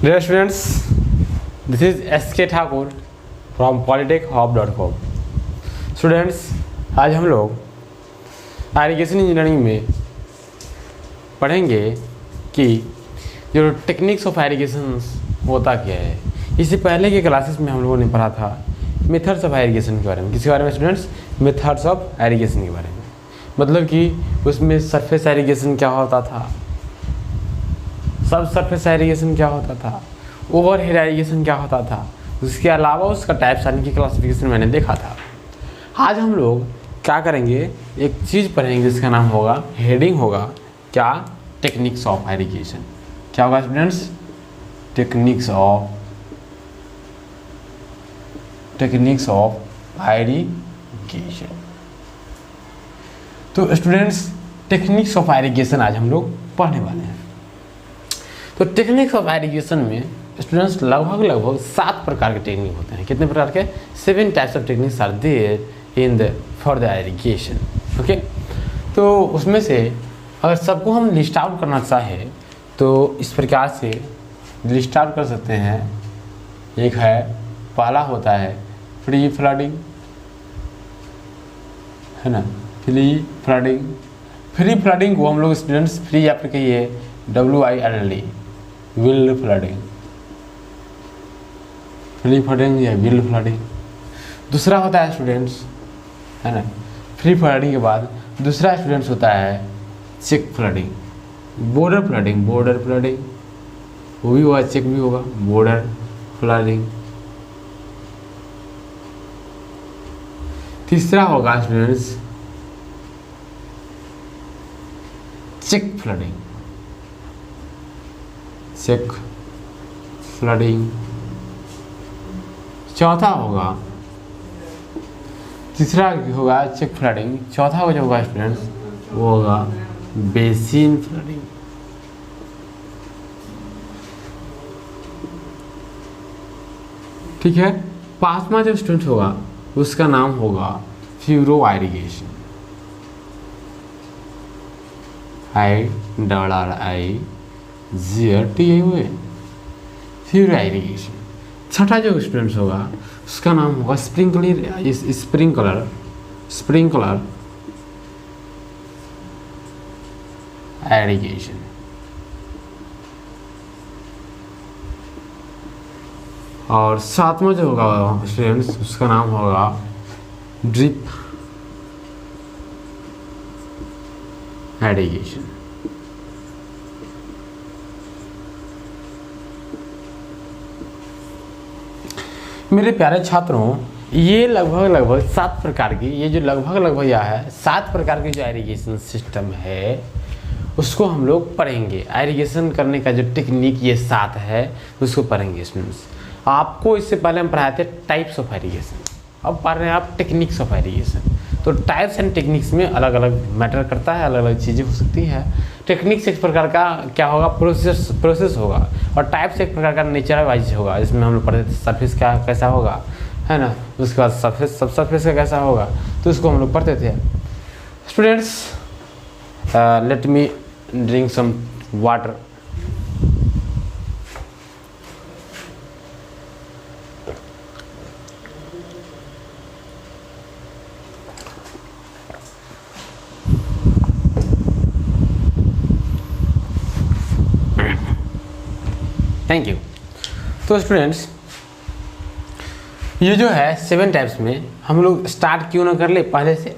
Dear students, this is S.K. Thakur from polytechhub.com। Students, आज हम लोग एरीगेशन इंजीनियरिंग में पढ़ेंगे कि जो टेक्निक्स ऑफ एरीगेशन होता क्या है। इससे पहले के क्लासेस में हम लोगों ने पढ़ा था मेथड्स ऑफ एरीगेशन के बारे में। किसके बारे में स्टूडेंट्स? मेथड्स ऑफ एरीगेशन के बारे में। मतलब कि उसमें सरफेस एरीगेशन क्या होता था, सब सरफेस एरीगेशन क्या होता था, ओवरहेड एरीगेशन क्या होता था, उसके अलावा उसका टाइप्स यानी कि क्लासिफिकेशन मैंने देखा था। आज हम लोग क्या करेंगे, एक चीज़ पढ़ेंगे जिसका नाम होगा, हेडिंग होगा क्या, टेक्निक्स ऑफ एरीगेशन। क्या होगा स्टूडेंट्स? Techniques of irrigation. तो स्टूडेंट्स, टेक्निक्स ऑफ एरीगेशन आज हम लोग पढ़ने वाले हैं। तो टेक्निक्स ऑफ एरीगेशन में स्टूडेंट्स लगभग 7 प्रकार के टेक्निक होते हैं। कितने प्रकार के? 7 types of techniques are there in the for the irrigation. Okay, तो उसमें से अगर सबको हम लिस्ट आउट करना चाहें तो इस प्रकार से लिस्ट आउट कर सकते हैं। एक है, पहला होता है फ्री फ्लडिंग, है ना, फ्री फ्लडिंग को हम लोग स्टूडेंट्स फ्री या फिर कहिए WILD, wild flooding, free flooding या विल्ड फ्लडिंग। दूसरा होता है स्टूडेंट्स, है ना, फ्री फ्लडिंग के बाद दूसरा स्टूडेंट्स होता है चेक फ्लडिंग, बॉर्डर फ्लडिंग, वो भी होगा, चेक भी होगा, बॉर्डर फ्लडिंग। तीसरा होगा स्टूडेंट्स चेक फ्लडिंग। चौथा होगा, तीसरा होगा चेक फ्लडिंग, चौथा जो होगा स्टूडेंट्स वो होगा बेसिन फ्लडिंग। ठीक है। पांचवा जो स्टूडेंट होगा उसका नाम होगा furrow irrigation, IRRIGERTION, furrow irrigation. छठा जो स्टूडेंट्स होगा उसका नाम होगा स्प्रिंकलर एरीगेशन। और सातवां जो होगा स्टूडेंट्स उसका नाम होगा ड्रिप एरीगेशन। मेरे प्यारे छात्रों, ये लगभग 7 प्रकार की, ये जो लगभग यह है 7 प्रकार की जो एरीगेशन सिस्टम है उसको हम लोग पढ़ेंगे। एरीगेशन करने का जो टेक्निक ये 7 है उसको पढ़ेंगे स्टूडेंट्स। आपको इससे पहले हम पढ़ाए थे टाइप्स ऑफ एरीगेशन, अब पढ़ रहे हैं आप टेक्निक्स ऑफ एरीगेशन। तो टाइप्स एंड टेक्निक्स में अलग अलग मैटर करता है, अलग अलग चीज़ें हो सकती है। टेक्निक्स एक प्रकार का क्या होगा, प्रोसेस होगा, और टाइप्स एक प्रकार का नेचर वाइज होगा। इसमें हम लोग पढ़ते थे सरफेस का कैसा होगा, है ना, उसके बाद सरफेस का कैसा होगा, तो उसको हम लोग पढ़ते थे। Students, let me drink some water. Thank you. तो स्टूडेंट्स, ये जो है 7 टाइप्स में हम लोग स्टार्ट क्यों ना कर ले पहले से।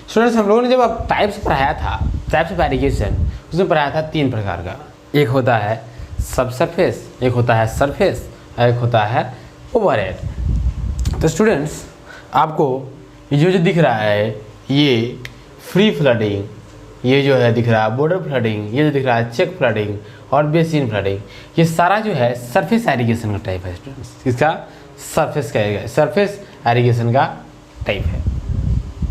स्टूडेंट्स, हम लोगों ने जब आप टाइप्स पढ़ाया था, टाइप्स ऑफ एरीगेशन, उसमें पढ़ाया था 3 प्रकार का। एक होता है सब सरफेस, एक होता है सरफेस, एक होता है ओवरहेड। तो स्टूडेंट्स, आपको ये जो दिख रहा है ये फ्री फ्लडिंग, ये जो है दिख रहा है बॉर्डर फ्लडिंग, ये जो दिख रहा है चेक फ्लडिंग और बेसिन फ्लडिंग, ये सारा जो है सरफेस एरीगेशन का टाइप है स्टूडेंट्स। इसका सरफेस एरीगेशन का टाइप है।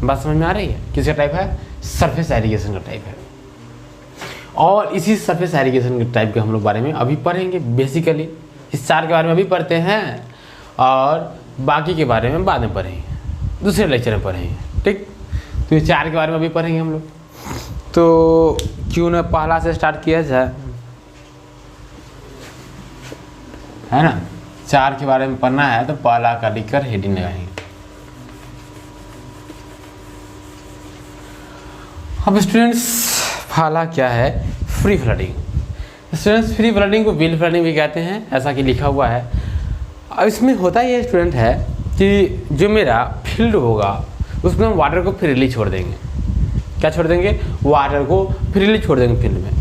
बात समझ में आ रही है? किसका टाइप है? सरफेस एरीगेशन का टाइप है। और इसी सरफेस एरीगेशन के टाइप के हम लोग बारे में अभी पढ़ेंगे। बेसिकली इस 4 के बारे में अभी पढ़ते हैं और बाकी के बारे में बाद में पढ़ेंगे, दूसरे लेक्चर में पढ़ेंगे। ठीक, तो ये 4 के बारे में अभी पढ़ेंगे हम लोग। तो क्यों ना पहला से स्टार्ट किया जाए। है ना। 4 के बारे में पढ़ना है तो पहला का लिखकर हेडिंग लगाएंगे। अब स्टूडेंट्स पहला क्या है, free flooding. Students free flooding को विल फ्लडिंग भी कहते हैं, ऐसा कि लिखा हुआ है। अब इसमें होता ये स्टूडेंट है कि जो मेरा फील्ड होगा उसमें हम वाटर को फ्रीली छोड़ देंगे। क्या छोड़ देंगे, वाटर को फ्रीली छोड़ देंगे फील्ड में।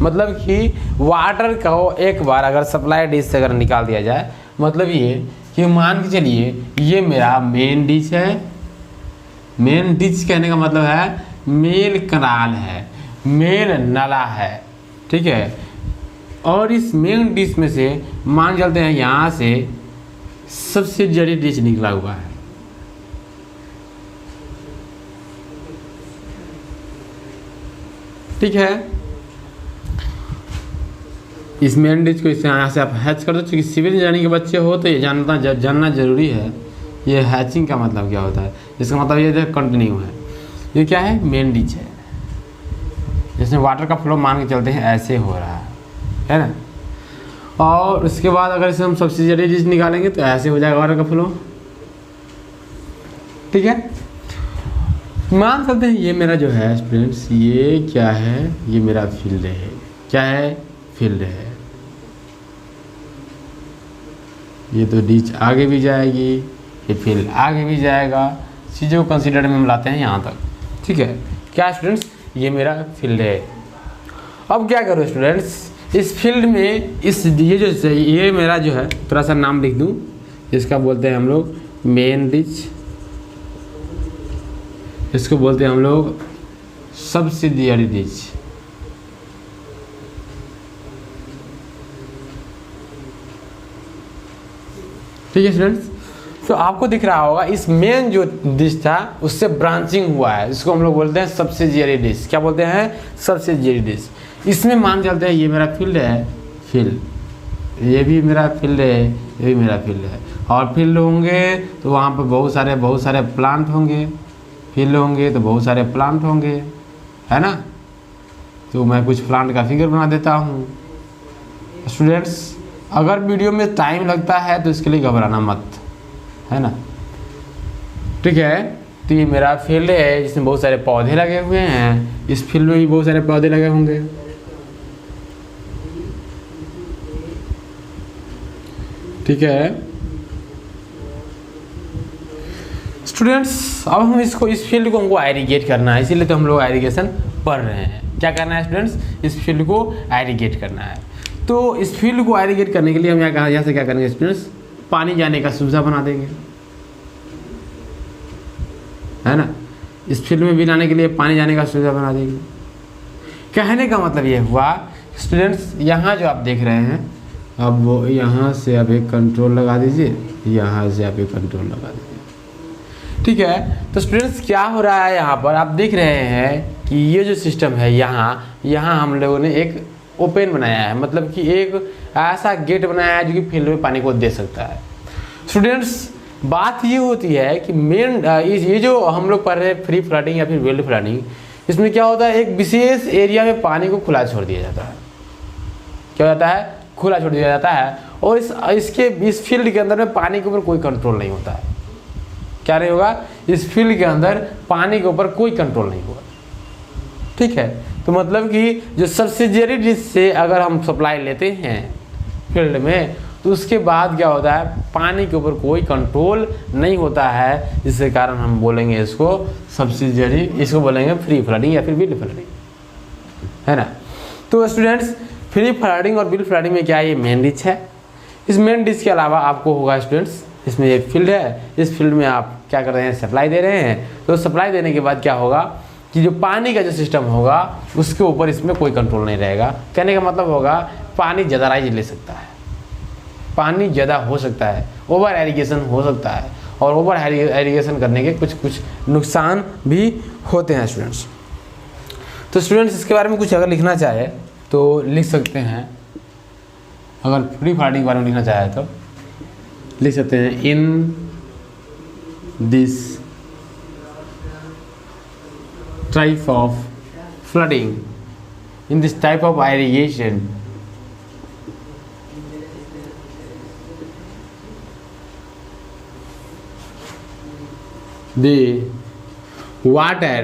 मतलब कि वाटर को एक बार अगर सप्लाई डिश से अगर निकाल दिया जाए, मतलब ये कि मान के चलिए ये मेरा मेन डिश है। मेन डिश कहने का मतलब है मेन कनाल है, मेन नाला है, ठीक है। और इस मेन डिश में से मान चलते हैं यहाँ से सबसे जड़ी डिश निकला हुआ है। ठीक है, इस मेन डिश को इससे यहाँ से आप हैच कर दो। क्योंकि सिविल इंजीनियरिंग के बच्चे हो तो ये जानना जरूरी है ये हैचिंग का मतलब क्या होता है। इसका मतलब ये कंटिन्यू है। ये क्या है, मेन डिश है, जिसमें वाटर का फ्लो मान के चलते हैं ऐसे हो रहा है ना। और उसके बाद अगर इसे हम सब्सिडियरी डिश निकालेंगे तो ऐसे हो जाएगा वाटर का फ्लो। ठीक है, मान सकते हैं ये मेरा जो है स्टूडेंट्स, ये क्या है, ये मेरा फील्ड है। क्या है, फील्ड है। ये तो डिश आगे भी जाएगी, ये फील्ड आगे भी जाएगा। चीज़ों को कंसीडर में हम लाते हैं यहाँ तक। ठीक है, क्या स्टूडेंट्स, ये मेरा फील्ड है। अब क्या करो स्टूडेंट्स, इस फील्ड में ये मेरा जो है, थोड़ा सा नाम लिख दूँ, इसका बोलते हैं हम लोग मेन डिश, इसको बोलते हैं हम लोग सब्सिडियरी डिश। ठीक है स्टूडेंट्स, तो आपको दिख रहा होगा इस मेन जो डिश था उससे ब्रांचिंग हुआ है, इसको हम लोग बोलते हैं सब्सिडियरी डिश। क्या बोलते हैं, सब्सिडियरी डिश। इसमें मान चलते हैं ये मेरा फील्ड है, फील्ड, ये भी मेरा फील्ड है, ये भी मेरा फील्ड है। और फील्ड होंगे तो वहाँ पर बहुत सारे प्लांट होंगे, फील्ड होंगे तो बहुत सारे प्लांट होंगे, है ना। तो मैं कुछ प्लांट का फिगर बना देता हूँ। स्टूडेंट्स अगर वीडियो में टाइम लगता है तो इसके लिए घबराना मत, है ना। ठीक है, तो ये मेरा फील्ड है जिसमें बहुत सारे पौधे लगे हुए हैं। इस फील्ड में भी बहुत सारे पौधे लगे होंगे। ठीक है स्टूडेंट्स, अब हम इस फील्ड को हमको एरिगेट करना है, इसीलिए तो हम लोग एरिगेशन पढ़ रहे हैं। क्या करना है स्टूडेंट्स, इस फील्ड को एरिगेट करना है। तो इस फील्ड को एरिगेट करने के लिए हम यहाँ से क्या करेंगे स्टूडेंट्स, पानी जाने का सुविधा बना देंगे, है ना। इस फील्ड में भी लाने के लिए पानी जाने का सुविधा बना देंगे। कहने का मतलब ये हुआ स्टूडेंट्स, यहाँ जो आप देख रहे हैं, अब वो यहाँ से आप एक कंट्रोल लगा दीजिए, यहाँ से आप एक कंट्रोल लगा दीजिए। ठीक है, तो स्टूडेंट्स क्या हो रहा है, यहाँ पर आप देख रहे हैं कि ये जो सिस्टम है, यहाँ हम लोगों ने एक ओपन बनाया है, मतलब कि एक ऐसा गेट बनाया है जो कि फील्ड में पानी को दे सकता है। स्टूडेंट्स बात ये होती है कि मेन ये जो हम लोग पढ़ रहे हैं फ्री फ्लडिंग या फिर वेल्ड फ्लडिंग, इसमें क्या होता है, एक विशेष एरिया में पानी को खुला छोड़ दिया जाता है। क्या होता है, खुला छोड़ दिया जाता है। और इस फील्ड के अंदर में पानी के ऊपर कोई कंट्रोल नहीं होता है। क्या नहीं होगा, इस फील्ड के अंदर पानी के ऊपर कोई कंट्रोल नहीं होगा। ठीक है, तो मतलब कि जो सब्सिडियरी डिश से अगर हम सप्लाई लेते हैं फील्ड में, तो उसके बाद क्या होता है, पानी के ऊपर कोई कंट्रोल नहीं होता है। जिसके कारण हम बोलेंगे इसको सब्सिडियरी, इसको बोलेंगे फ्री फ्लडिंग या फिर विल फ्लडिंग, है ना। तो स्टूडेंट्स फ्री फ्लडिंग और विल फ्लडिंग में क्या है, ये मेन डिश है। इस मेन डिश के अलावा आपको होगा स्टूडेंट्स, इसमें ये फील्ड है, इस फील्ड में आप क्या कर रहे हैं, सप्लाई दे रहे हैं। तो सप्लाई देने के बाद क्या होगा कि जो पानी का जो सिस्टम होगा उसके ऊपर इसमें कोई कंट्रोल नहीं रहेगा। कहने का मतलब होगा पानी ज़्यादा राइज ले सकता है, पानी ज़्यादा हो सकता है, ओवर एरिगेशन हो सकता है, और ओवर एरिगेशन करने के कुछ नुकसान भी होते हैं स्टूडेंट्स। तो स्टूडेंट्स इसके बारे में कुछ अगर लिखना चाहे तो लिख सकते हैं। अगर फ्री फ्लडिंग के बारे में लिखना चाहे तो लिख सकते हैं, in this type of flooding, in this type of irrigation, the water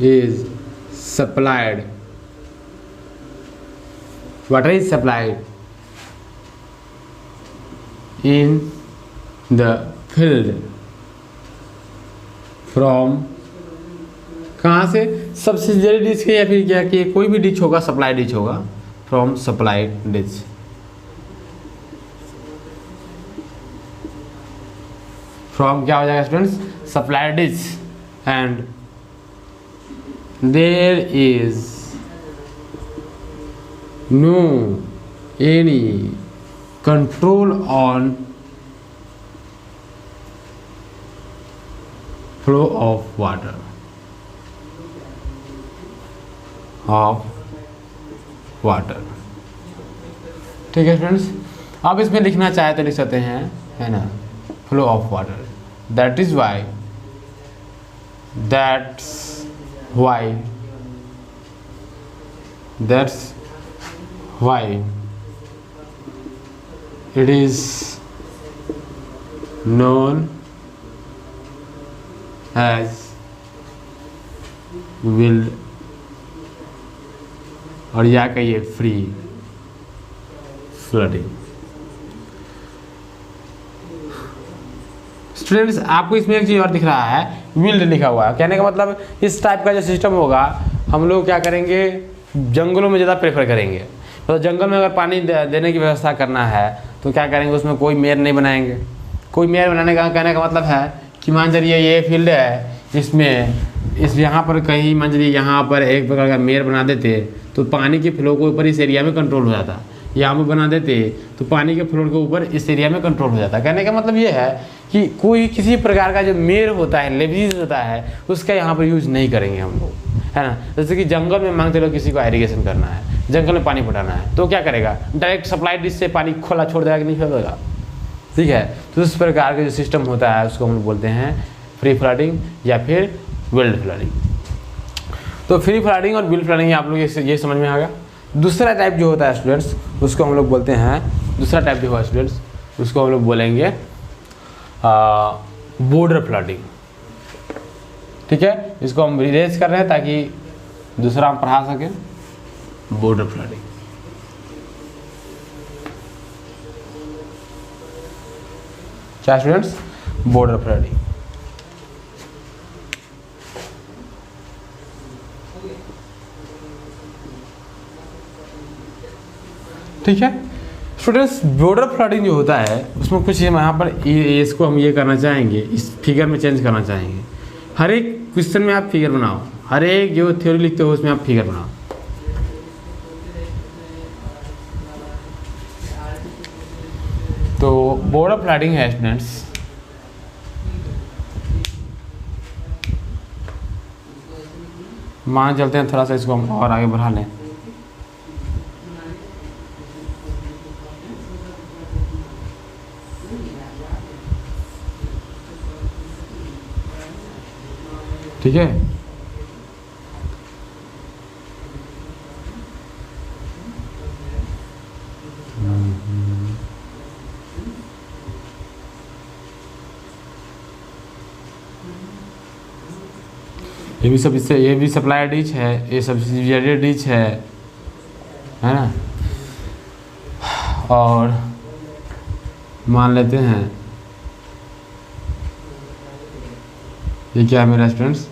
is supplied in the field from, कहाँ से, सब्सिडियरी डिच के या फिर क्या कि कोई भी डिच होगा, सप्लाई डिच होगा, फ्रॉम सप्लाइड डिच। फ्रॉम क्या हो जाएगा students, supplied ditch, and there is no any control on flow of water, ठीक है स्टूडेंट्स। अब इसमें लिखना चाहे तो लिख सकते हैं, है ना, flow of water, that is why, that's why it is known as will, और या कहिए फ्री फ्लडिंग। स्टूडेंट्स आपको इसमें एक चीज़ और दिख रहा है, विल्ड लिखा हुआ है। कहने का मतलब इस टाइप का जो सिस्टम होगा हम लोग क्या करेंगे, जंगलों में ज़्यादा प्रेफर करेंगे। तो जंगल में अगर पानी देने की व्यवस्था करना है तो क्या करेंगे, उसमें कोई मेयर नहीं बनाएंगे। कोई मेयर बनाने का कहने का मतलब है कि मान चलिए ये फील्ड है, इसमें इस यहाँ पर कहीं मान चलिए यहाँ पर एक प्रकार का मेयर बना देते तो पानी के फ्लो के ऊपर इस एरिया में कंट्रोल हो जाता। यहाँ पर बना देते तो पानी के फ्लो के ऊपर इस एरिया में कंट्रोल हो जाता। कहने का मतलब ये है कि कोई किसी प्रकार का जो मेयर होता है, लेवरेज होता है, उसका यहाँ पर यूज़ नहीं करेंगे हम लोग, है ना। जैसे कि जंगल में मांगते लोग किसी को इरिगेशन करना है, जंगल में पानी पटाना है, तो क्या करेगा, डायरेक्ट सप्लाई डिश से पानी खोला छोड़ देगा कि नहीं छोड़ेगा, ठीक है। तो इस प्रकार का जो सिस्टम होता है उसको हम बोलते हैं फ्री फ्लडिंग या फिर विल्ड फ्लडिंग। तो फ्री फ्लडिंग और विल्ड फ्लडिंग आप लोग ये समझ में आ गया। दूसरा टाइप जो होता है स्टूडेंट्स, उसको हम लोग बोलते हैं, दूसरा टाइप जो होगा स्टूडेंट्स उसको हम लोग बोलेंगे बॉर्डर फ्लडिंग, ठीक है। इसको हम रिलेज कर रहे हैं ताकि दूसरा हम पढ़ा सकें। बॉर्डर फ्लडिंग, क्या स्टूडेंट्स, बॉर्डर फ्लडिंग, ठीक है स्टूडेंट्स। बॉर्डर फ्लडिंग जो होता है उसमें कुछ हम यहाँ पर इसको हम ये करना चाहेंगे, इस फिगर में चेंज करना चाहेंगे। हर एक क्वेश्चन में आप फिगर बनाओ, हर एक जो थ्योरी लिखते हो उसमें आप फिगर बनाओ। तो बॉर्डर फ्लडिंग है स्टूडेंट्स, मान चलते हैं थोड़ा सा इसको हम और आगे बढ़ा लें। ठीक है, ये भी सब इससे, ये भी सप्लाई डिच है, ये सब्सिडियरी डिच है ना। और मान लेते हैं ये क्या है मेरा स्टूडेंट्स,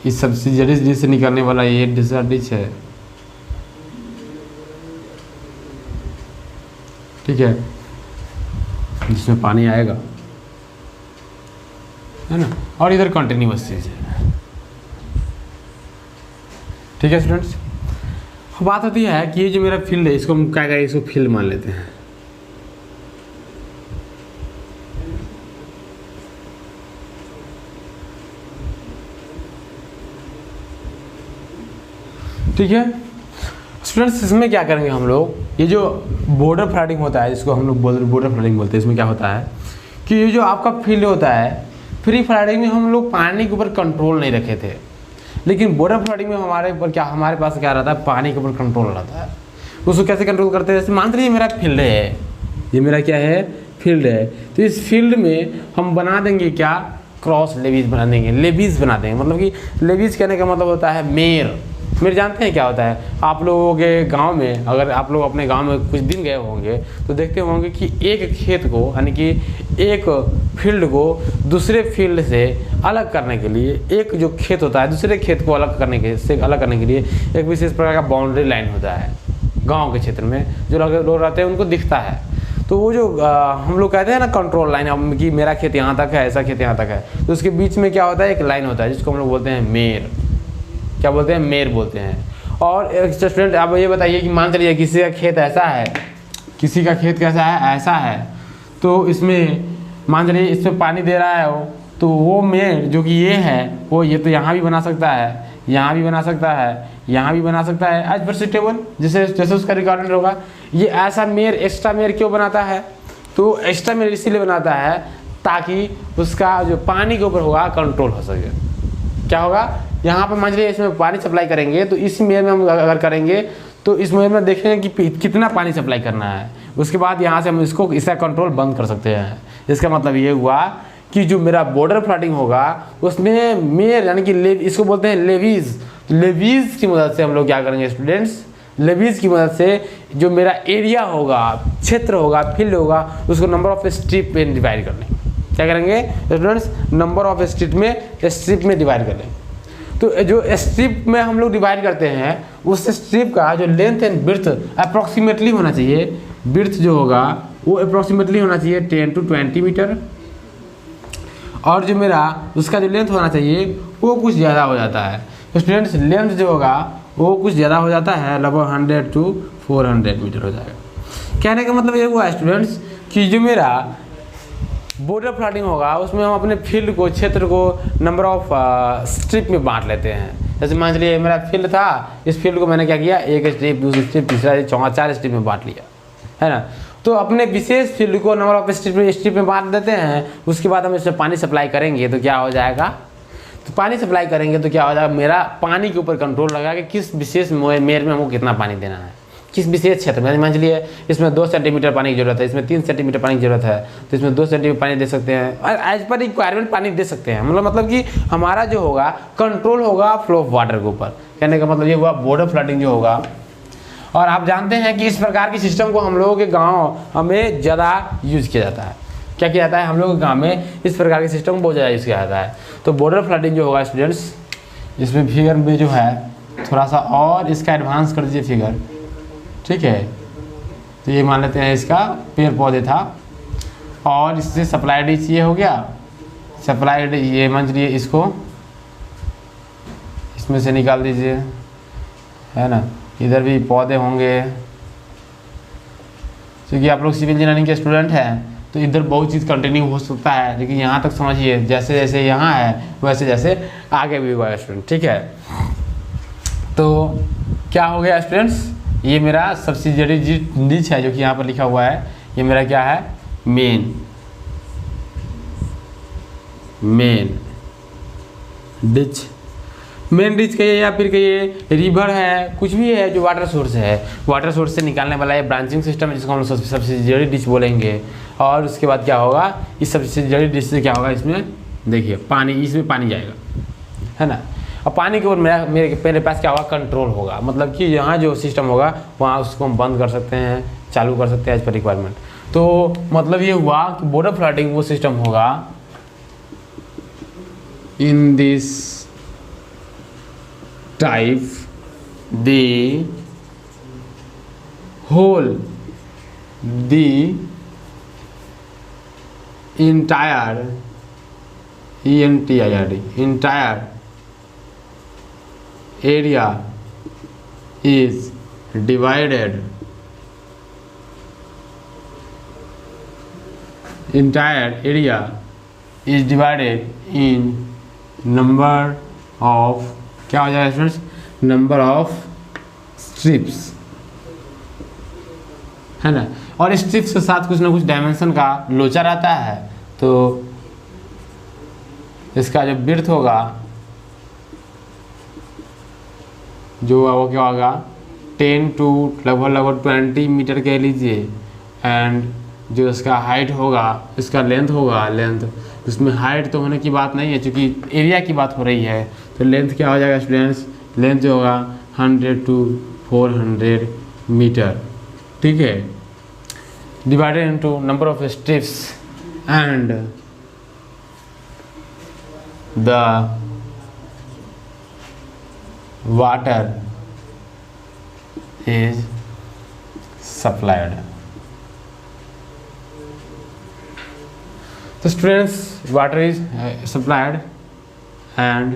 इस सब्सिडियरी डिच से निकलने वाला ये दूसरा डिच है, ठीक है, जिसमें पानी आएगा, है ना। और इधर कंटिन्यूअस चीज़ है, ठीक है स्टूडेंट्स। बात होती है कि ये जो मेरा फील्ड है इसको हम क्या करें, इसको फील्ड मान लेते हैं, ठीक है स्टूडेंट्स। इसमें क्या करेंगे हम लोग, ये जो बॉर्डर फ्लडिंग होता है जिसको हम लोग बॉर्डर फ्लडिंग बोलते हैं, इसमें क्या होता है कि ये जो आपका फील्ड होता है, फ्री फ्लडिंग में हम लोग पानी के ऊपर कंट्रोल नहीं रखे थे, लेकिन बॉर्डर फ्लडिंग में हमारे ऊपर क्या, हमारे पास क्या रहता है, पानी के ऊपर कंट्रोल रहता है। उसको कैसे कंट्रोल करते हैं, जैसे मान लीजिए मेरा फील्ड है, ये मेरा क्या है, फील्ड है, तो इस फील्ड में हम बना देंगे क्या, क्रॉस लेवीज बना देंगे, लेवीज बना देंगे। मतलब कि लेवीज कहने का मतलब होता है मेर। मेर जानते हैं क्या होता है? आप लोगों के गांव में, अगर आप लोग अपने गांव में कुछ दिन गए होंगे तो देखते होंगे कि एक खेत को, यानी कि एक फील्ड को दूसरे फील्ड से अलग करने के लिए, एक जो खेत होता है दूसरे खेत को अलग करने के लिए एक विशेष प्रकार का बाउंड्री लाइन होता है गाँव के क्षेत्र में। जो लोग रहते हैं उनको दिखता है, तो वो जो हम लोग कहते हैं ना कंट्रोल लाइन, कि मेरा खेत यहाँ तक है, ऐसा खेत यहाँ तक है, तो उसके बीच में क्या होता है, एक लाइन होता है जिसको हम लोग बोलते हैं मेर। क्या बोलते हैं? मेर बोलते हैं। और एक स्टूडेंट आप ये बताइए कि मान चलिए किसी का खेत ऐसा है, किसी का खेत कैसा है, ऐसा है, तो इसमें मान चलिए इसमें पानी दे रहा है वो, तो वो मेर जो कि ये है वो ये तो यहाँ भी बना सकता है, यहाँ भी बना सकता है, यहाँ भी बना सकता है, एज पर सुटेबल, जैसे उसका रिक्वायरमेंट होगा। ये ऐसा मेर, एक्स्ट्रा मेर क्यों बनाता है? तो एक्स्ट्रा मेर इसीलिए बनाता है ताकि उसका जो पानी के ऊपर होगा कंट्रोल हो सके। क्या होगा, यहाँ पर मान लीजिए इसमें पानी सप्लाई करेंगे, तो इस मेर में हम अगर करेंगे तो इस मेर में देखेंगे कि कितना पानी सप्लाई करना है, उसके बाद यहाँ से हम इसका कंट्रोल बंद कर सकते हैं। इसका मतलब ये हुआ कि जो मेरा बॉर्डर फ्लडिंग होगा उसमें मेर, यानी कि इसको बोलते हैं लेवीज। लेवीज की मदद से हम लोग क्या करेंगे स्टूडेंट्स, लेवीज की मदद से जो मेरा एरिया होगा, क्षेत्र होगा, फील्ड होगा, उसको नंबर ऑफ स्ट्रिप में डिवाइड कर लेंगे। क्या करेंगे स्टूडेंट्स? नंबर ऑफ स्ट्रिप में डिवाइड कर लेंगे। तो जो स्ट्रिप में हम लोग डिवाइड करते हैं, उस स्ट्रिप का जो लेंथ एंड विड्थ अप्रॉक्सीमेटली होना चाहिए, विड्थ जो होगा वो अप्रॉक्सीमेटली होना चाहिए 10 to 20 मीटर, और जो मेरा उसका जो लेंथ होना चाहिए वो कुछ ज़्यादा हो जाता है। तो स्टूडेंट्स लेंथ जो होगा वो कुछ ज़्यादा हो जाता है, लगभग 100 to 400 मीटर हो जाएगा। कहने का मतलब ये हुआ स्टूडेंट्स कि जो मेरा बॉर्डर फ्लडिंग होगा उसमें हम अपने फील्ड को, क्षेत्र को नंबर ऑफ स्ट्रिप में बांट लेते हैं। जैसे मान लीजिए मेरा फील्ड था, इस फील्ड को मैंने क्या किया, एक स्ट्रिप, दूसरी स्ट्रिप, तीसरा स्ट्रिप, चौथा, 4 स्ट्रिप में बांट लिया, है ना। तो अपने विशेष फील्ड को नंबर ऑफ स्ट्रिप में बांट देते हैं। उसके बाद हम इसमें पानी सप्लाई करेंगे तो क्या हो जाएगा, तो पानी सप्लाई करेंगे तो क्या हो जाएगा, मेरा पानी के ऊपर कंट्रोल लगा कि किस विशेष मेर में हमको कितना पानी देना है, किस विशेष क्षेत्र में। मान लीजिए इसमें 2 सेंटीमीटर पानी की जरूरत है, इसमें 3 सेंटीमीटर पानी की जरूरत है, तो इसमें 2 सेंटीमीटर पानी दे सकते हैं, और एज पर रिक्वायरमेंट पानी दे सकते हैं। मतलब कि हमारा जो होगा कंट्रोल होगा फ्लो ऑफ वाटर के ऊपर। कहने का मतलब ये हुआ बॉर्डर फ्लडिंग जो होगा। और आप जानते हैं कि इस प्रकार की सिस्टम को हम लोगों के गाँव में ज़्यादा यूज किया जाता है। क्या किया जाता है, हम लोगों के गाँव में इस प्रकार के सिस्टम को बहुत ज़्यादा यूज किया जाता है। तो बॉर्डर फ्लडिंग जो होगा स्टूडेंट्स, इसमें फिगर में जो है थोड़ा सा और इसका एडवांस कर दीजिए फिगर, ठीक है। तो ये मान लेते हैं इसका पेड़ पौधे था, और इससे सप्लाई डिश ये हो गया, सप्लाई ये मान लीजिए इसको इसमें से निकाल दीजिए, है ना। इधर भी पौधे होंगे, क्योंकि आप लोग सिविल इंजीनियरिंग के स्टूडेंट हैं तो इधर बहुत चीज़ कंटिन्यू हो सकता है, लेकिन यहाँ तक समझिए जैसे जैसे यहाँ है वैसे जैसे आगे भी हुआ स्टूडेंट, ठीक है। तो क्या हो गया स्टूडेंट्स, ये मेरा सब्सिडियरी डिच है जो कि यहाँ पर लिखा हुआ है, ये मेरा क्या है, मेन डिच। मेन डिच कहिए या फिर कहिए रिवर है, कुछ भी है जो वाटर सोर्स है, वाटर सोर्स से निकालने वाला ये ब्रांचिंग सिस्टम है जिसको हम लोग सब्सिडियरी डिच बोलेंगे। और उसके बाद क्या होगा, इस सब्सिडियरी डिच से क्या होगा, इसमें देखिए पानी, इसमें पानी जाएगा, है ना। और पानी के ऊपर मेरे पास क्या होगा, कंट्रोल होगा। मतलब कि यहाँ जो सिस्टम होगा वहाँ उसको हम बंद कर सकते हैं, चालू कर सकते हैं एज पर रिक्वायरमेंट। तो मतलब ये हुआ कि बॉर्डर फ्लडिंग वो सिस्टम होगा in this type the whole the entire area is divided in number of, क्या हो जाएगा स्टूडेंट्स, नंबर ऑफ स्ट्रिप्स, है ना। और स्ट्रिप्स के साथ कुछ ना कुछ डायमेंशन का लोचा रहता है। तो इसका जो विड्थ होगा जो वो क्या होगा, 10 to लगभग 20 मीटर कह लीजिए, एंड जो इसका हाइट होगा, इसका लेंथ होगा, लेंथ उसमें हाइट तो होने की बात नहीं है क्योंकि एरिया की बात हो रही है, तो लेंथ क्या हो जाएगा स्टूडेंट्स, लेंथ जो होगा 100 to 400 मीटर, ठीक है, divided into number of steps and the water is supplied. तो students water is supplied and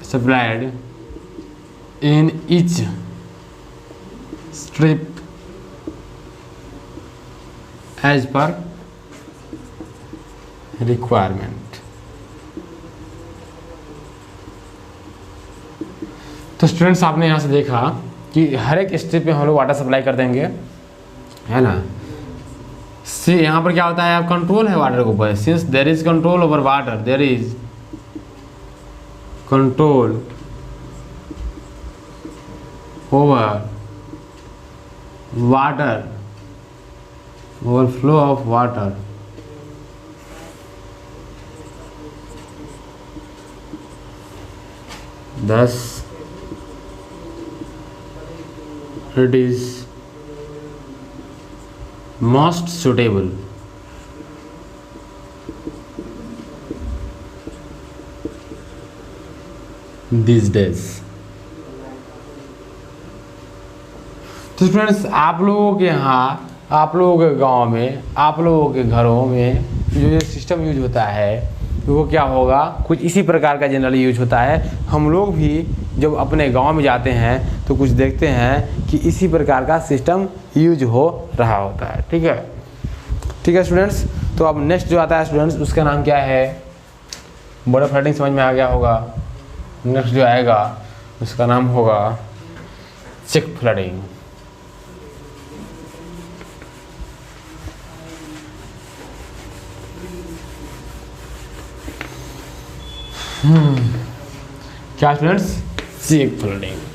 supplied in each strip as per requirement। तो स्टूडेंट्स आपने यहाँ से देखा कि हर एक स्ट्रिप में हम लोग वाटर सप्लाई कर देंगे, है ना। सी यहाँ पर क्या होता है, आप कंट्रोल है वाटर के ऊपर, since there is control over water, there is control over water, overflow of water, thus it is most suitable these days। तो स्टूडेंट्स आप लोगों के यहाँ, आप लोगों के गांव में, आप लोगों के घरों में जो सिस्टम यूज होता है वो क्या होगा, कुछ इसी प्रकार का जनरली यूज होता है। हम लोग भी जब अपने गांव में जाते हैं तो कुछ देखते हैं कि इसी प्रकार का सिस्टम यूज हो रहा होता है, ठीक है, ठीक है स्टूडेंट्स। तो अब नेक्स्ट जो आता है स्टूडेंट्स, उसका नाम क्या है, बॉर्डर फ्लडिंग समझ में आ गया होगा। नेक्स्ट जो आएगा उसका नाम होगा चेक फ्लडिंग। क्या स्टूडेंट्स, चेक फ्लडिंग।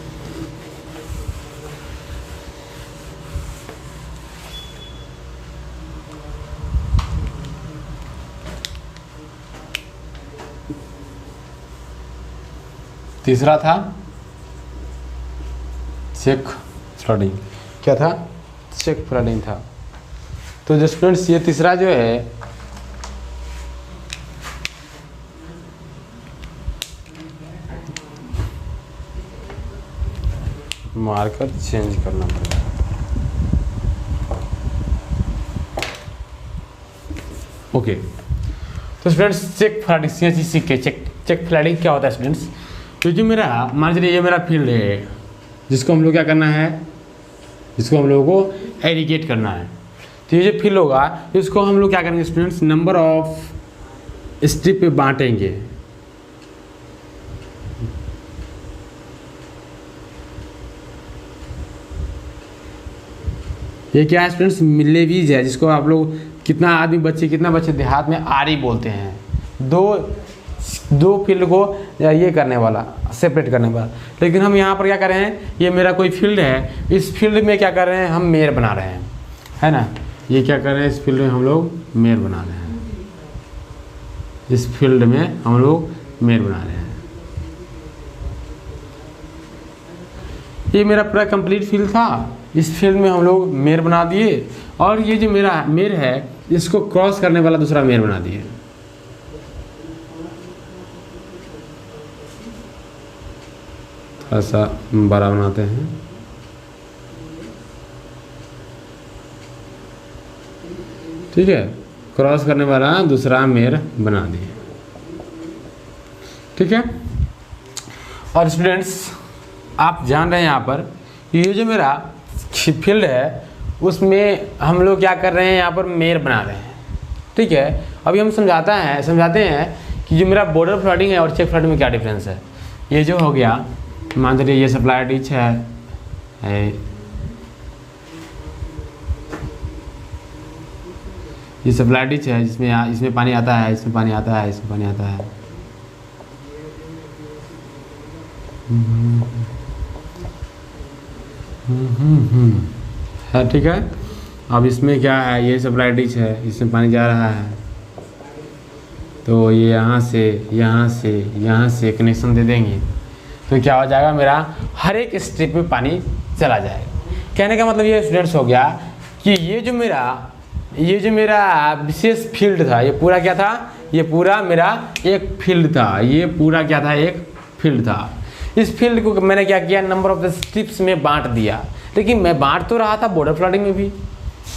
तीसरा था चेक फ्लडिंग, क्या था, चेक फ्लडिंग था। तो जो स्टूडेंट्स ये तीसरा जो है मार्कर चेंज करना पड़ेगा। ओके, तो स्टूडेंट्स चेक फ्लडिंग सीख के चेक फ्लडिंग क्या होता है स्टूडेंट्स, क्योंकि मेरा मान लीजिए ये मेरा फील्ड है जिसको हम लोग क्या करना है, जिसको हम लोगों को एरिगेट करना है। तो ये जो फील्ड होगा इसको हम लोग क्या करेंगे स्टूडेंट्स, नंबर ऑफ स्ट्रिप पे बांटेंगे। ये क्या है स्टूडेंट्स, मिलेवीज है, जिसको आप लोग कितना बच्चे देहात में आरी बोलते हैं। दो फील्ड को ये करने वाला, सेपरेट करने वाला। लेकिन हम यहाँ पर क्या कर रहे हैं, ये मेरा कोई फील्ड है, इस फील्ड में क्या कर रहे हैं, हम मेयर बना रहे हैं, है ना। ये क्या कर रहे हैं, इस फील्ड में हम लोग मेयर बना रहे हैं, इस फील्ड में हम लोग मेयर बना रहे हैं। ये मेरा पूरा कंप्लीट फील्ड था, इस फील्ड में हम लोग मेयर बना दिए, और ये जो मेरा मेयर है इसको क्रॉस करने वाला दूसरा मेयर बना दिए। थोड़ा सा बड़ा बनाते हैं, ठीक है, क्रॉस करने वाला दूसरा मेयर बना दिए, ठीक है। और स्टूडेंट्स आप जान रहे हैं यहाँ पर ये जो मेरा फील्ड है उसमें हम लोग क्या कर रहे हैं, यहाँ पर मेयर बना रहे हैं, ठीक है। अभी हम समझाते हैं कि जो मेरा बॉर्डर फ्लडिंग है और चेक फ्लड में क्या डिफरेंस है। ये जो हो गया, मान लीजिए ये सप्लाई डिच है, ये सप्लाई डिच है जिसमें इसमें पानी आता है, इसमें पानी आता है, इसमें पानी आता है। है, ठीक है। अब इसमें क्या है, ये सप्लाई डिश है, इसमें पानी जा रहा है, तो ये यहाँ से कनेक्शन दे देंगे तो क्या हो जाएगा, मेरा हर एक स्ट्रिप में पानी चला जाएगा। कहने का मतलब ये स्टूडेंट्स हो गया कि ये जो मेरा विशेष फील्ड था, ये पूरा क्या था, ये पूरा मेरा एक फील्ड था, ये पूरा क्या था, एक फील्ड था। इस फील्ड को मैंने क्या किया, नंबर ऑफ द स्ट्रिप्स में बांट दिया। लेकिन मैं बांट तो रहा था बॉर्डर फ्लडिंग में भी।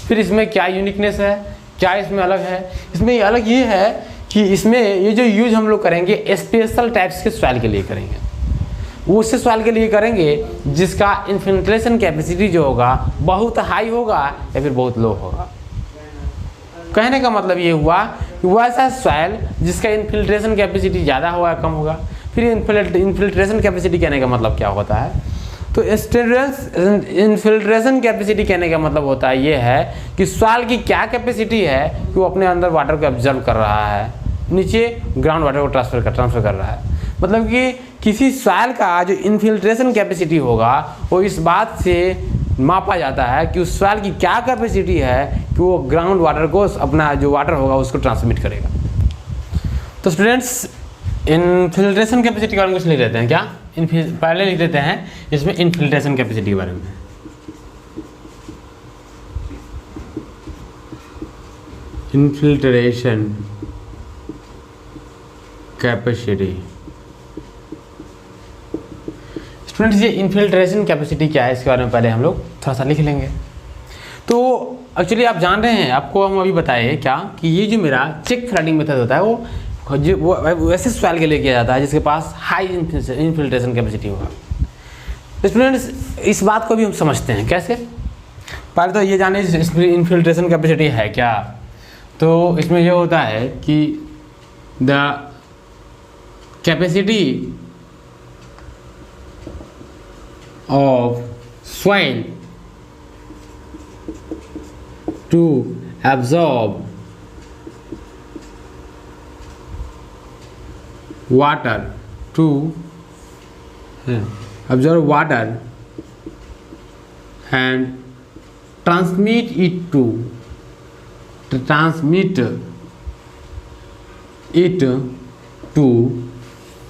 फिर इसमें क्या यूनिकनेस है, क्या इसमें अलग है, इसमें अलग ये है कि इसमें ये जो यूज हम लोग करेंगे स्पेशल टाइप्स के सॉइल के लिए करेंगे। वो उससे सॉइल के लिए करेंगे जिसका इन्फिल्ट्रेशन कैपेसिटी जो होगा बहुत हाई होगा या फिर बहुत लो होगा। कहने का मतलब ये हुआ कि वो ऐसा सॉइल जिसका इन्फिल्ट्रेशन कैपेसिटी ज़्यादा होगा कम होगा। फिर इन्फिल्ट्रेशन कैपेसिटी कहने का मतलब क्या होता है, तो इन्फिल्ट्रेशन कैपेसिटी कहने का मतलब होता है ये है कि सॉइल की क्या कैपेसिटी है कि वो अपने अंदर वाटर को ऑब्जर्व कर रहा है, नीचे ग्राउंड वाटर को ट्रांसफर कर रहा है। मतलब कि किसी सॉइल का जो इन्फिल्ट्रेशन कैपेसिटी होगा वो इस बात से मापा जाता है कि उस सॉइल की क्या कैपेसिटी है कि वो ग्राउंड वाटर को, अपना जो वाटर होगा उसको ट्रांसमिट करेगा। तो स्टूडेंट्स इन्फिल्ट्रेशन कैपेसिटी के बारे में कुछ लिख देते हैं क्या, पहले लिख देते हैं इसमें इन्फिल्ट्रेशन कैपेसिटी के बारे में। इन्फिल्ट्रेशन कैपेसिटी, स्टूडेंट्स ये इन्फिल्ट्रेशन कैपेसिटी क्या है इसके बारे में पहले हम लोग थोड़ा सा लिख लेंगे। तो एक्चुअली आप जान रहे हैं, आपको हम अभी बताए क्या कि ये जो मेरा चेक फ्लडिंग मेथड होता है वो वैसे सॉइल के लिए किया जाता है जिसके पास हाई इन्फिल्ट्रेशन कैपेसिटी होगा। तो स्टूडेंट्स इस बात को भी हम समझते हैं कैसे, पहले तो ये जाने इन्फिल्ट्रेशन कैपेसिटी है क्या। तो इसमें ये होता है कि the capacity of soil to absorb water and transmit it to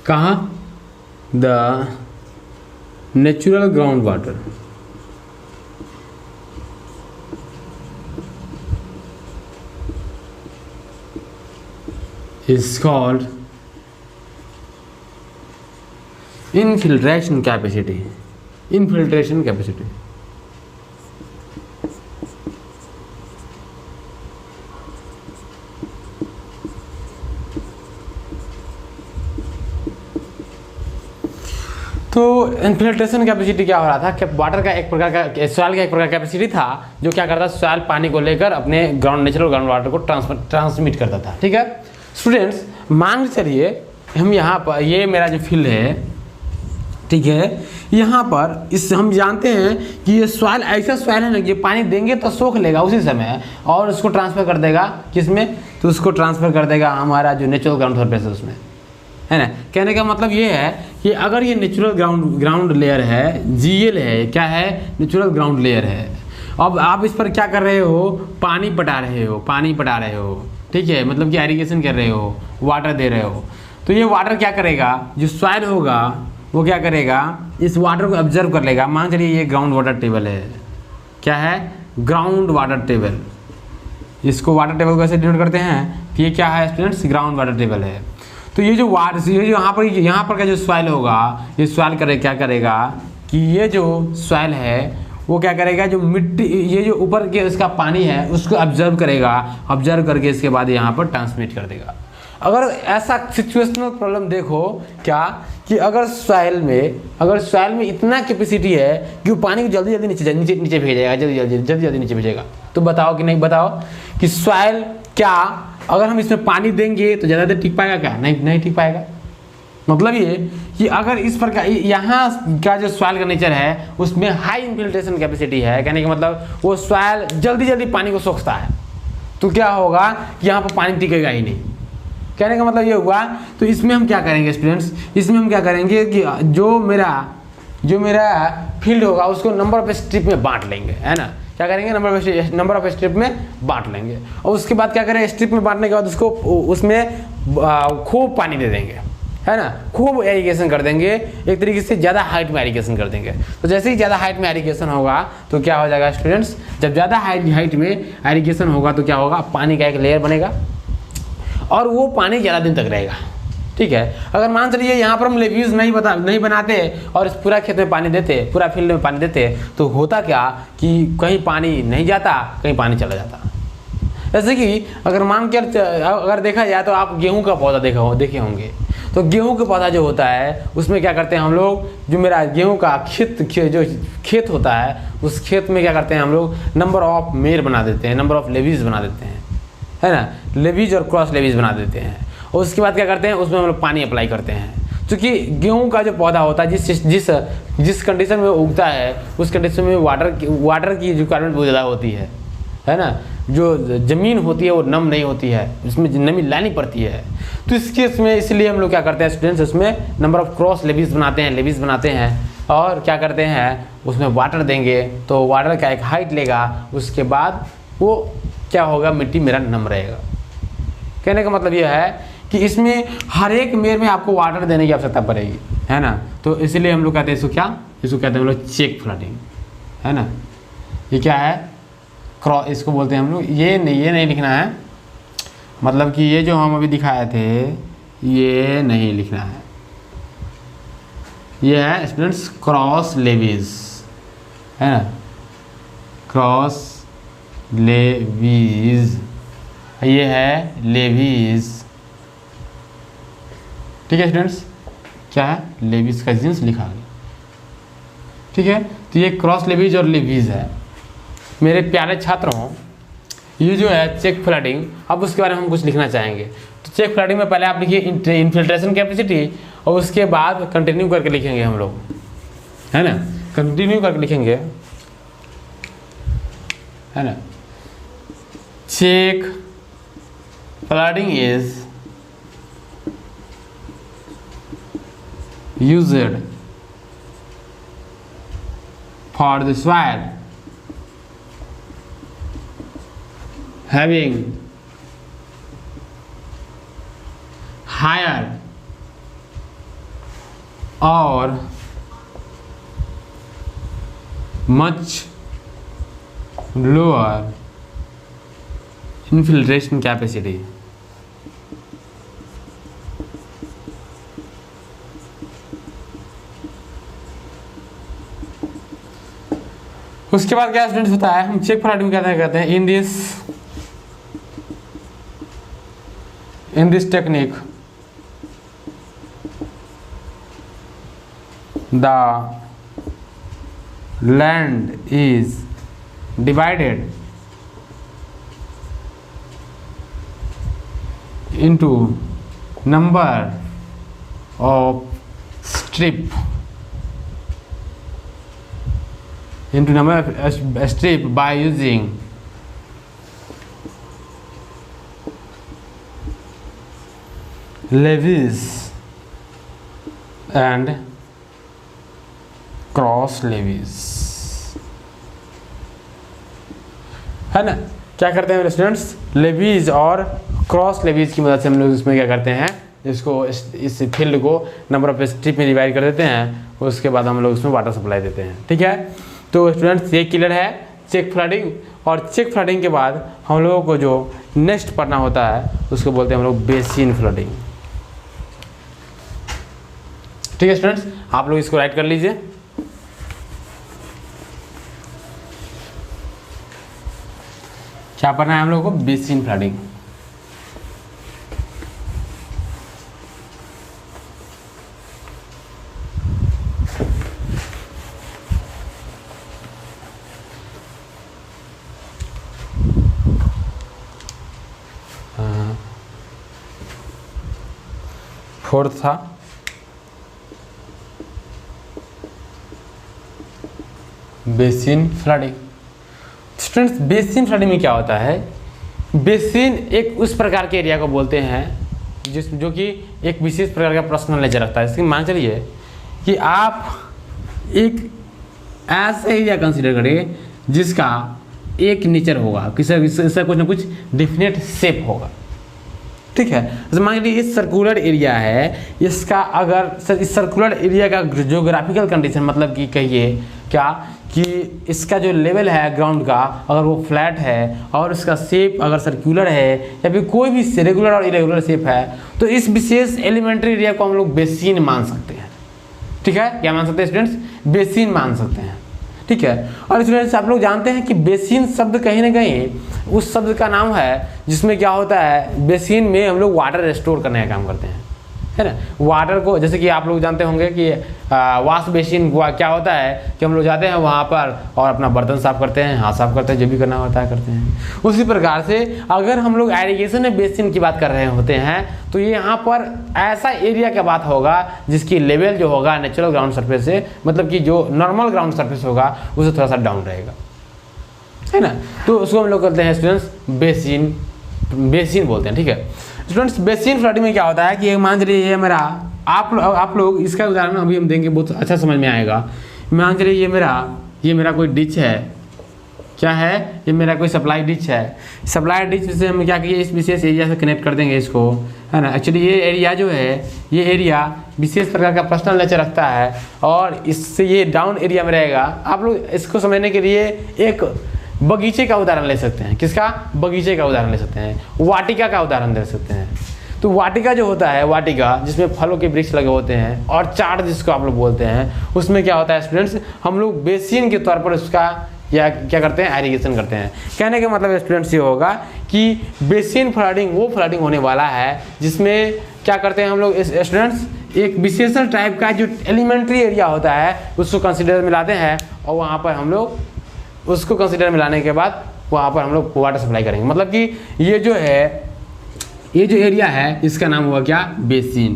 कहाँ, the natural groundwater is called infiltration capacity. तो इन्फिल्ट्रेशन कैपेसिटी क्या हो रहा था कि वाटर का एक प्रकार का, सॉइल का एक प्रकार कैपेसिटी था जो क्या करता था, सॉइल पानी को लेकर अपने नेचुरल ग्राउंड वाटर को ट्रांसमिट करता था। ठीक है स्टूडेंट्स, मान चलिए हम यहाँ पर, ये मेरा जो फील्ड है, ठीक है, यहाँ पर इस हम जानते हैं कि ये सॉइल ऐसा सॉइल है ना कि पानी देंगे तो सोख लेगा उसी समय और उसको ट्रांसफ़र कर देगा किसमें, तो उसको ट्रांसफ़र कर देगा हमारा जो नेचुरल ग्राउंड सरफेस है उसमें, है ना। कहने का मतलब ये है कि अगर ये नेचुरल ग्राउंड लेयर है, जीएल है, क्या है, नेचुरल ग्राउंड लेयर है। अब आप इस पर क्या कर रहे हो, पानी पटा रहे हो, ठीक है, मतलब कि इरिगेशन कर रहे हो, वाटर दे रहे हो। तो ये वाटर क्या करेगा, जो सॉइल होगा वो क्या करेगा, इस वाटर को ऑब्जर्व कर लेगा। मान चलिए ये ग्राउंड वाटर टेबल है, क्या है, ग्राउंड वाटर टेबल। इसको वाटर टेबल कैसे डिनोट करते हैं कि ये क्या है स्टूडेंट्स, ग्राउंड वाटर टेबल है। तो ये जो यहाँ पर का जो सॉइल होगा, ये सॉइल क्या करेगा कि ये जो सॉइल है वो क्या करेगा, जो मिट्टी, ये जो ऊपर के इसका पानी है उसको ऑब्जर्व करके इसके बाद यहाँ पर ट्रांसमिट कर देगा। अगर ऐसा सिचुएशनल प्रॉब्लम देखो क्या कि अगर सॉइल में इतना कैपेसिटी है कि वो पानी को जल्दी नीचे भेजेगा, जल्दी नीचे भेजेगा, तो बताओ कि नहीं, बताओ कि सॉइल क्या, अगर हम इसमें पानी देंगे तो ज़्यादा देर टिक पाएगा क्या, नहीं टिक पाएगा। मतलब ये कि अगर इस प्रकार यहाँ का जो सॉइल का नेचर है उसमें हाई इन्फिल्ट्रेशन कैपेसिटी है, कहने का मतलब वो सॉइल जल्दी पानी को सोखता है, तो क्या होगा कि यहाँ पर पानी टिकेगा ही नहीं। कहने का मतलब ये हुआ। तो इसमें हम क्या करेंगे स्टूडेंट्स, इसमें हम क्या करेंगे कि जो मेरा फील्ड होगा उसको नंबर ऑफ स्ट्रिप में बांट लेंगे, है ना, क्या करेंगे, नंबर ऑफ स्ट्रिप में बांट लेंगे। और उसके बाद क्या करें, स्ट्रिप में बांटने के बाद उसको उसमें खूब पानी दे देंगे, है ना, खूब एरीगेशन कर देंगे, एक तरीके से ज़्यादा हाइट में एरीगेशन कर देंगे। तो जैसे ही ज़्यादा हाइट में एरीगेशन होगा तो क्या हो जाएगा स्टूडेंट्स, जब ज़्यादा हाइट में एरीगेशन होगा तो क्या होगा, पानी का एक लेयर बनेगा और वो पानी ज़्यादा दिन तक रहेगा। ठीक है, अगर मान चलिए यहाँ पर हम लेव्यूज नहीं बनाते और इस पूरा खेत में पानी देते, पूरा फील्ड में पानी देते, तो होता क्या कि कहीं पानी नहीं जाता, कहीं पानी चला जाता। जैसे कि अगर देखा जाए तो आप गेहूं का पौधा देखे होंगे, तो गेहूं का पौधा जो होता है उसमें क्या करते हैं हम लोग, जो मेरा गेहूं का जो खेत होता है उस खेत में क्या करते हैं हम लोग, नंबर ऑफ मेर बना देते हैं, नंबर ऑफ लेवीज बना देते हैं, है ना, लेवीज और क्रॉस लेवीज बना देते हैं। और उसके बाद क्या करते हैं, उसमें हम लोग पानी अप्लाई करते हैं। क्योंकि गेहूं का जो पौधा होता है जिस कंडीशन में उगता है उस कंडीशन में वाटर की रिक्वायरमेंट बहुत ज़्यादा होती है ना, जो ज़मीन होती है वो नम नहीं होती है, उसमें नमी लानी पड़ती है। तो इस केस में इसलिए हम लोग क्या करते हैं स्टूडेंट्स, उसमें नंबर ऑफ क्रॉस लेवीज बनाते हैं और क्या करते हैं, उसमें वाटर देंगे तो वाटर का एक हाइट लेगा, उसके बाद वो क्या होगा, मिट्टी मेरा नम रहेगा। कहने का मतलब यह है कि इसमें हर एक मेर में आपको वाटर देने की आवश्यकता पड़ेगी, है ना। तो इसलिए हम लोग कहते हैं इसको कहते हैं हम लोग चेक फ्लडिंग, है ना। ये क्या है, इसको बोलते हैं हम लोग, ये नहीं लिखना है, मतलब कि ये जो हम अभी दिखाए थे ये नहीं लिखना है, ये है स्टूडेंट्स क्रॉस लेवीज, है ना, क्रॉस लेवीज, ये है लेवीज। ठीक है स्टूडेंट्स, क्या है, लेवीज का जींस लिखा गया। ठीक है, तो ये क्रॉस लेवीज और लेवीज है। मेरे प्यारे छात्रों, ये जो है चेक फ्लडिंग, अब उसके बारे में हम कुछ लिखना चाहेंगे। तो चेक फ्लडिंग में पहले आप लिखिए इन्फिल्ट्रेशन कैपेसिटी और उसके बाद कंटिन्यू करके लिखेंगे हम लोग, है ना, कंटिन्यू करके लिखेंगे, है ना। Check flooding is used for the soil having higher or much lower infiltration capacity. उसके बाद क्या स्टूडेंट्स होता है, हम चेक फ्लडिंग कहते हैं in this technique the land is divided into number of strip by using levies and cross levies, है ना। क्या करते हैं मेरे स्टूडेंट्स, लेवीज और क्रॉस लेवीज की मदद से हम लोग इसमें क्या करते हैं, इसको इस फील्ड को नंबर ऑफ स्ट्रिप में डिवाइड कर देते हैं, उसके बाद हम लोग उसमें वाटर सप्लाई देते हैं। ठीक है, तो स्टूडेंट्स ये क्लियर है चेक फ्लडिंग। और चेक फ्लडिंग के बाद हम लोगों को जो नेक्स्ट पढ़ना होता है उसको बोलते हैं हम लोग बेसिन फ्लडिंग। ठीक है स्टूडेंट्स, आप लोग इसको राइट कर लीजिए। क्या पढ़ना है हम लोगों को, बेसिन फ्लडिंग। फोर्थ था basin flooding. Students, basin flooding में क्या होता है, बेसिन एक उस प्रकार के एरिया को बोलते हैं जो कि एक विशेष प्रकार का पर्सनल नेचर रखता है। इसकी मान चलिए कि आप एक ऐसा एरिया कंसीडर करें जिसका एक नेचर होगा, इसका कुछ ना कुछ डिफिनेट शेप होगा, ठीक है। तो मान लीजिए इस सर्कुलर एरिया है, इसका अगर इस सर्कुलर एरिया का ज्योग्राफिकल कंडीशन मतलब कि कहिए क्या कि इसका जो लेवल है ग्राउंड का अगर वो फ्लैट है और इसका शेप अगर सर्कुलर है या फिर कोई भी रेगुलर और इरेगुलर शेप है, तो इस विशेष एलिमेंट्री एरिया को हम लोग बेसिन मान सकते हैं, ठीक है। क्या मान सकते हैं स्टूडेंट्स? बेसिन मान सकते हैं, ठीक है। और स्टूडेंट्स आप लोग जानते हैं कि बेसिन शब्द कहीं ना कहीं उस शब्द का नाम है जिसमें क्या होता है, बेसिन में हम लोग वाटर स्टोर करने का काम करते हैं, है ना। वाटर को जैसे कि आप लोग जानते होंगे कि वॉश बेसिन क्या होता है कि हम लोग जाते हैं वहाँ पर और अपना बर्तन साफ करते हैं, हाथ साफ करते हैं, जो भी करना होता है करते हैं। उसी प्रकार से अगर हम लोग इरिगेशन में बेसिन की बात कर रहे होते हैं तो ये यहाँ पर ऐसा एरिया का बात होगा जिसकी लेवल जो होगा नेचुरल ग्राउंड सरफेस से, मतलब कि जो नॉर्मल ग्राउंड सरफेस होगा उससे थोड़ा सा डाउन रहेगा, है ना। तो उसको हम लोग कहते हैं स्टूडेंट्स बेसिन बोलते हैं, ठीक है। स्टूडेंट्स बेसिन फ्लडिंग में क्या होता है कि मान चलिए ये मेरा आप लोग इसका उदाहरण अभी हम देंगे, बहुत अच्छा समझ में आएगा। मान चलिए ये मेरा कोई डिच है, क्या है, ये मेरा कोई सप्लाई डिच है। सप्लाई डिच से हम क्या किए, इस विशेष एरिया से कनेक्ट कर देंगे इसको, है ना। एक्चुअली ये एरिया जो है, ये एरिया विशेष प्रकार का पर्सनल नेचर रखता है और इससे ये डाउन एरिया में रहेगा। आप लोग इसको समझने के लिए एक बगीचे का उदाहरण ले सकते हैं। किसका? बगीचे का उदाहरण ले सकते हैं, वाटिका का उदाहरण दे सकते हैं। तो वाटिका जो होता है, वाटिका जिसमें फलों के वृक्ष लगे होते हैं और चार्ट जिसको आप लोग बोलते हैं, उसमें क्या होता है स्टूडेंट्स, हम लोग बेसिन के तौर पर उसका या क्या करते हैं, इरिगेशन करते हैं। कहने का मतलब स्टूडेंट्स ये होगा कि बेसिन फ्लडिंग वो फ्लडिंग होने वाला है जिसमें क्या करते हैं हम लोग स्टूडेंट्स, एक विशेष टाइप का जो एलिमेंट्री एरिया होता है उसको कंसिडर में लाते हैं और वहाँ पर हम लोग उसको कंसिडर में लाने के बाद वहाँ पर हम लोग वाटर सप्लाई करेंगे। मतलब कि ये जो एरिया है इसका नाम होगा क्या, बेसिन।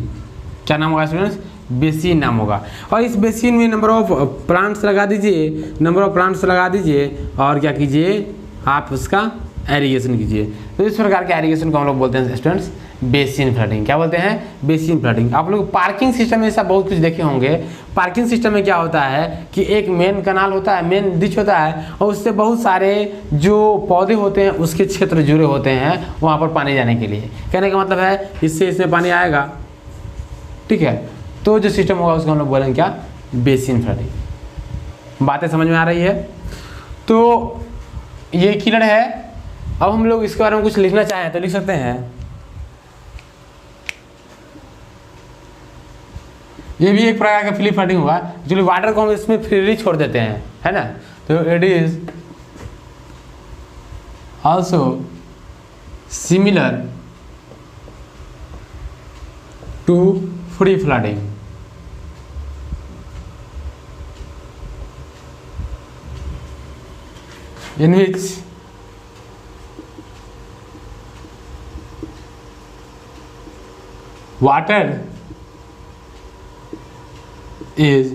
क्या नाम होगा स्टूडेंट्स? बेसिन नाम होगा। और इस बेसिन में नंबर ऑफ प्लांट्स लगा दीजिए, और क्या कीजिए आप उसका एरिगेशन कीजिए। तो इस प्रकार के एरिगेशन को हम लोग बोलते हैं स्टूडेंट्स बेसिन फ्लडिंग। क्या बोलते हैं? Basin flooding. आप लोग पार्किंग सिस्टम में ऐसा बहुत कुछ देखे होंगे। पार्किंग सिस्टम में क्या होता है कि एक मेन कनाल होता है, मेन डिच होता है और उससे बहुत सारे जो पौधे होते हैं उसके क्षेत्र जुड़े होते हैं वहाँ पर पानी जाने के लिए। कहने का मतलब है इससे इसमें पानी आएगा, ठीक है। तो जो सिस्टम होगा उसको हम लोग बोलेंगे क्या, बेसिन फ्लडिंग। बातें समझ में आ रही है? तो ये क्लियर है। अब हम लोग इसके बारे में कुछ लिखना चाहें तो लिख सकते हैं। ये भी एक प्रकार का फ्री फ्लडिंग हुआ, जो वाटर को हम इसमें फ्रीली छोड़ देते हैं, है ना। तो it is also similar to free flooding. in which water is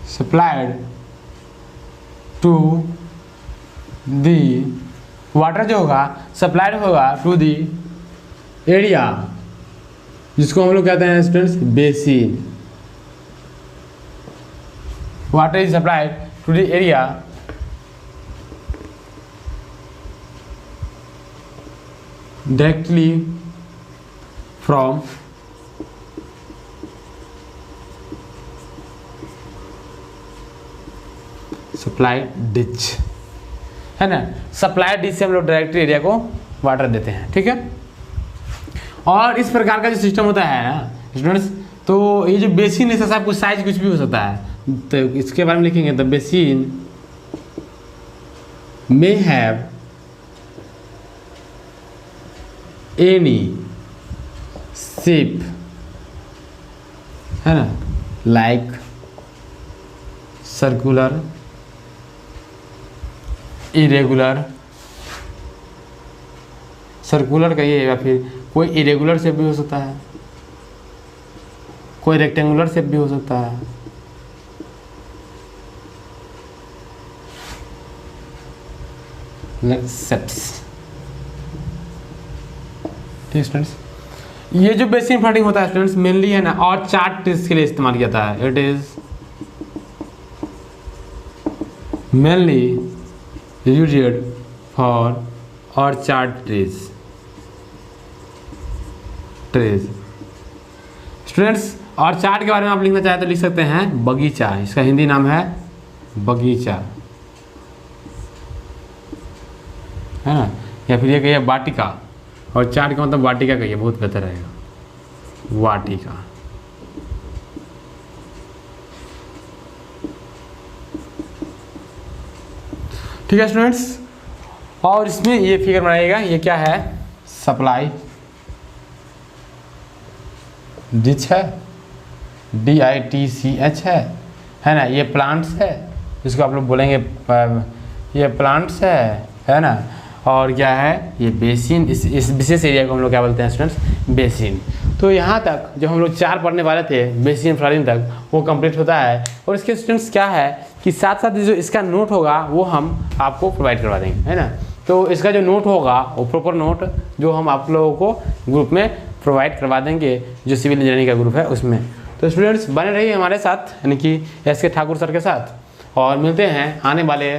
supplied to the water जो होगा सप्लाइड होगा टू दी एरिया जिसको हम लोग कहते हैं students basin. Water is supplied to the area directly from supply ditch, है ना। सप्लाई डिच से हम लोग डायरेक्टली एरिया को वाटर देते हैं, ठीक है। और इस प्रकार का जो सिस्टम होता है स्टूडेंट्स, तो ये जो बेसिन है सब कुछ साइज कुछ भी हो सकता है, तो इसके बारे में लिखेंगे। The basin may have any shape, है ना, लाइक सर्कुलर, इरेगुलर, सर्कुलर कहिए या फिर कोई इरेगुलर शेप भी हो सकता है, कोई रेक्टेंगुलर शेप भी हो सकता है, शेप्स, ठीक स्टूडेंट्स। ये जो बेसिन फ्लडिंग होता है स्टूडेंट्स मेनली, है ना, और चार्ट इसके लिए इस्तेमाल किया जाता है। It is mainly used for orchard trees. Students orchard के बारे में आप लिखना चाहें तो लिख सकते हैं बगीचा, इसका हिंदी नाम है बगीचा, है ना, या फिर ये कहिए वाटिका। ऑर्चार्ड का मतलब वाटिका कहिए, बहुत बेहतर रहेगा, वाटिका। ठीक है स्टूडेंट्स, और इसमें ये फिगर बनाइएगा, ये क्या है, सप्लाई डिच है, DITCH है ना, ये प्लांट्स है, इसको आप लोग बोलेंगे ये प्लांट्स है ना, और क्या है ये बेसिन, इस विशेष एरिया को हम लोग क्या बोलते हैं स्टूडेंट्स, बेसिन। तो यहाँ तक जो हम लोग 4 पढ़ने वाले थे बेसिन फ्लडिंग तक वो कंप्लीट होता है। और इसके स्टूडेंट्स क्या है कि साथ साथ जो इसका नोट होगा वो हम आपको प्रोवाइड करवा देंगे, है ना। तो इसका जो नोट होगा वो प्रॉपर नोट जो हम आप लोगों को ग्रुप में प्रोवाइड करवा देंगे, जो सिविल इंजीनियरिंग का ग्रुप है उसमें। तो स्टूडेंट्स बने रहिए हमारे साथ, यानी कि SK ठाकुर सर के साथ, और मिलते हैं आने वाले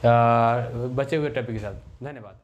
बचे हुए टॉपिक के साथ। धन्यवाद।